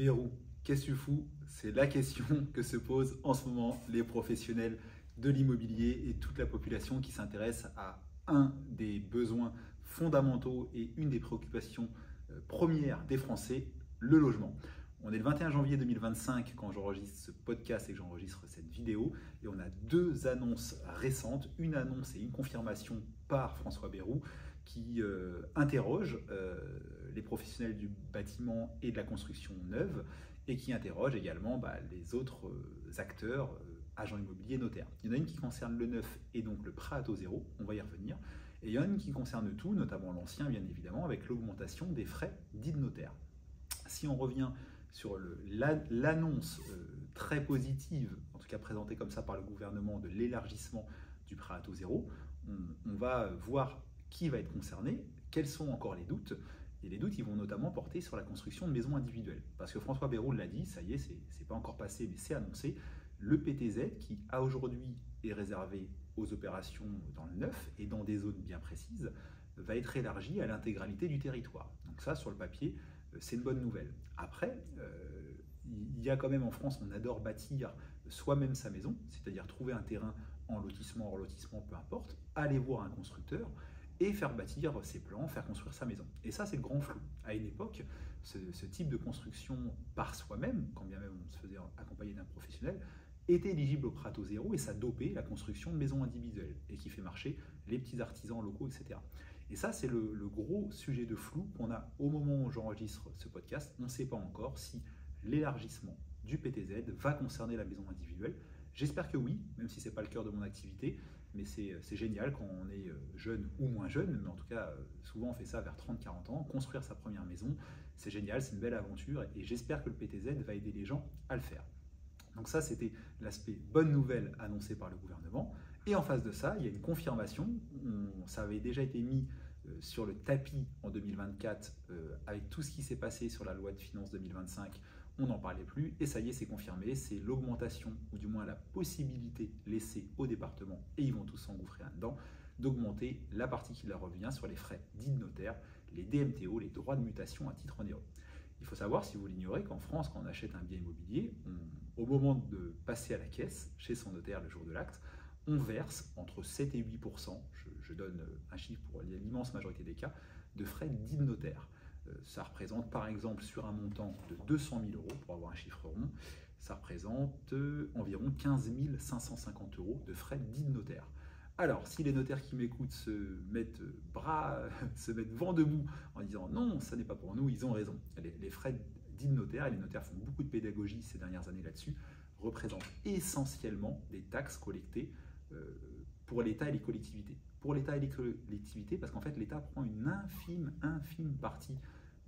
Bérou, qu'est-ce que tu fous? C'est la question que se posent en ce moment les professionnels de l'immobilier et toute la population qui s'intéresse à un des besoins fondamentaux et une des préoccupations premières des Français, le logement. On est le 21 janvier 2025 quand j'enregistre ce podcast et que j'enregistre cette vidéo et on a deux annonces récentes, une annonce et une confirmation par François Bayrou qui interroge les professionnels du bâtiment et de la construction neuve et qui interroge également les autres acteurs, agents immobiliers, notaires. Il y en a une qui concerne le neuf et donc le prêt à taux zéro, on va y revenir, et il y en a une qui concerne tout, notamment l'ancien bien évidemment, avec l'augmentation des frais dits de notaire. Si on revient sur l'annonce très positive, en tout cas présentée comme ça par le gouvernement, de l'élargissement du prêt à taux zéro, on va voir qui va être concerné, quels sont encore les doutes. Et les doutes, ils vont notamment porter sur la construction de maisons individuelles. Parce que François Bayrou l'a dit, ça y est, c'est pas encore passé, mais c'est annoncé, le PTZ, qui aujourd'hui est réservé aux opérations dans le neuf et dans des zones bien précises, va être élargi à l'intégralité du territoire. Donc ça, sur le papier, c'est une bonne nouvelle. Après, il y a quand même en France, on adore bâtir soi-même sa maison, c'est-à-dire trouver un terrain en lotissement, hors lotissement, peu importe, aller voir un constructeur et faire bâtir ses plans, faire construire sa maison. Et ça, c'est le grand flou. À une époque, ce type de construction par soi-même, quand bien même on se faisait accompagner d'un professionnel, était éligible au prêt à taux zéro et ça dopait la construction de maisons individuelles et qui fait marcher les petits artisans locaux, etc. Et ça, c'est le gros sujet de flou qu'on a au moment où j'enregistre ce podcast. On ne sait pas encore si l'élargissement du PTZ va concerner la maison individuelle. J'espère que oui, même si ce n'est pas le cœur de mon activité, mais c'est génial quand on est jeune ou moins jeune, mais en tout cas, souvent on fait ça vers 30-40 ans, construire sa première maison, c'est génial, c'est une belle aventure et j'espère que le PTZ va aider les gens à le faire. Donc ça, c'était l'aspect bonne nouvelle annoncé par le gouvernement. Et en face de ça, il y a une confirmation. Ça avait déjà été mis sur le tapis en 2024 avec tout ce qui s'est passé sur la loi de finances 2025. On n'en parlait plus et ça y est, c'est confirmé. C'est l'augmentation, ou du moins la possibilité laissée aux départements, et ils vont tous s'engouffrer là-dedans, d'augmenter la partie qui leur revient sur les frais dits de notaire, les DMTO, les droits de mutation à titre onéreux. Il faut savoir, si vous l'ignorez, qu'en France, quand on achète un bien immobilier, au moment de passer à la caisse, chez son notaire le jour de l'acte, on verse entre 7 et 8%, je donne un chiffre pour l'immense majorité des cas, de frais dits de notaire. Ça représente par exemple sur un montant de 200 000 euros, pour avoir un chiffre rond, ça représente environ 15 550 euros de frais dits de notaire. Alors, si les notaires qui m'écoutent se mettent vent debout en disant non, ça n'est pas pour nous, ils ont raison. Les frais dits de notaire, et les notaires font beaucoup de pédagogie ces dernières années là-dessus, représentent essentiellement des taxes collectées pour l'État et les collectivités. Pour l'État et les collectivités, parce qu'en fait, l'État prend une infime partie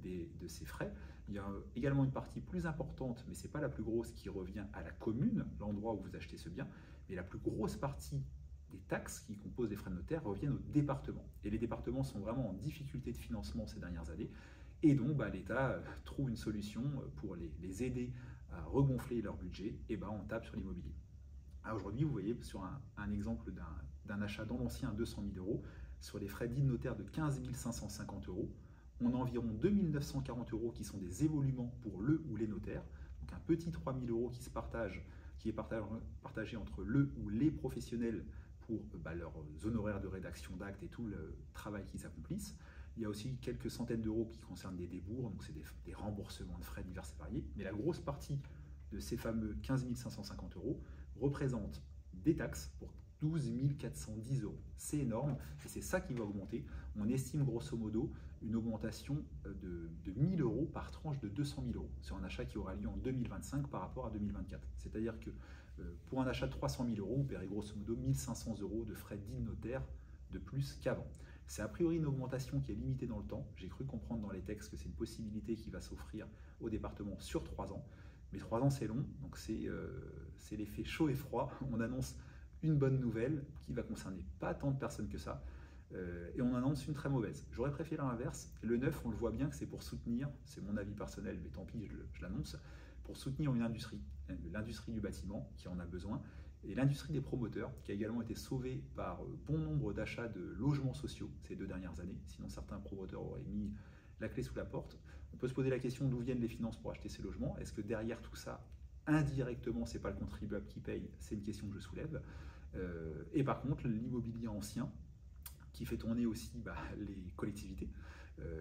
de ces frais. Il y a également une partie plus importante, mais ce n'est pas la plus grosse, qui revient à la commune, l'endroit où vous achetez ce bien, mais la plus grosse partie des taxes qui composent les frais de notaire reviennent aux départements. Et les départements sont vraiment en difficulté de financement ces dernières années. Et donc, l'État trouve une solution pour les aider à regonfler leur budget. Et on tape sur l'immobilier. Aujourd'hui, vous voyez sur un exemple d'un achat dans l'ancien à 200 000 euros, sur les frais dits de notaire de 15 550 euros, on a environ 2 940 euros qui sont des émoluments pour le ou les notaires. Donc un petit 3 000 euros qui est partagé entre le ou les professionnels pour leurs honoraires de rédaction d'actes et tout le travail qu'ils accomplissent. Il y a aussi quelques centaines d'euros qui concernent des débours, donc c'est des remboursements de frais divers et variés. Mais la grosse partie de ces fameux 15 550 euros représente des taxes pour 12 410 euros. C'est énorme et c'est ça qui va augmenter. On estime grosso modo une augmentation de 1 000 euros par tranche de 200 000 euros sur un achat qui aura lieu en 2025 par rapport à 2024. C'est-à-dire que pour un achat de 300 000 euros, vous paierez grosso modo 1 500 euros de frais dits de notaire de plus qu'avant. C'est a priori une augmentation qui est limitée dans le temps. J'ai cru comprendre dans les textes que c'est une possibilité qui va s'offrir au département sur 3 ans. Mais 3 ans, c'est long, donc c'est l'effet chaud et froid. On annonce une bonne nouvelle qui va concerner pas tant de personnes que ça, et on annonce une très mauvaise. J'aurais préféré l'inverse. Le neuf, on le voit bien que c'est pour soutenir, c'est mon avis personnel, mais tant pis, je l'annonce, pour soutenir une industrie, l'industrie du bâtiment qui en a besoin, et l'industrie des promoteurs qui a également été sauvée par bon nombre d'achats de logements sociaux ces 2 dernières années. Sinon, certains promoteurs auraient mis la clé sous la porte. On peut se poser la question d'où viennent les finances pour acheter ces logements. Est-ce que derrière tout ça, indirectement, c'est pas le contribuable qui paye? C'est une question que je soulève. Et par contre, l'immobilier ancien, qui fait tourner aussi les collectivités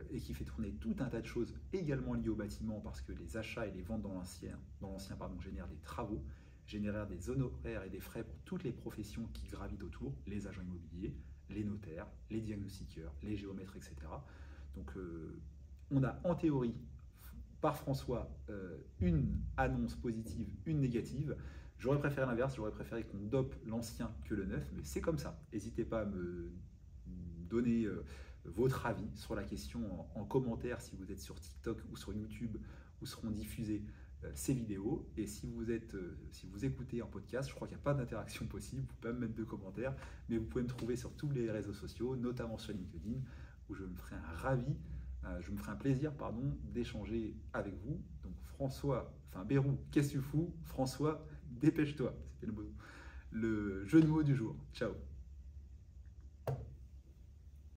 et qui fait tourner tout un tas de choses également liées au bâtiment, parce que les achats et les ventes dans l'ancien génèrent des travaux, génèrent des honoraires et des frais pour toutes les professions qui gravitent autour, les agents immobiliers, les notaires, les diagnostiqueurs, les géomètres, etc. Donc on a en théorie, par François, une annonce positive, une négative. J'aurais préféré l'inverse, j'aurais préféré qu'on dope l'ancien que le neuf, mais c'est comme ça. N'hésitez pas à me donner votre avis sur la question en commentaire si vous êtes sur TikTok ou sur YouTube, où seront diffusées ces vidéos. Et si vous écoutez en podcast, je crois qu'il n'y a pas d'interaction possible, vous pouvez pas me mettre de commentaires, mais vous pouvez me trouver sur tous les réseaux sociaux, notamment sur LinkedIn, où je me ferai un plaisir d'échanger avec vous. Donc Bérou, qu'est-ce que tu fous? François, dépêche-toi. C'était le jeu de mots du jour. Ciao.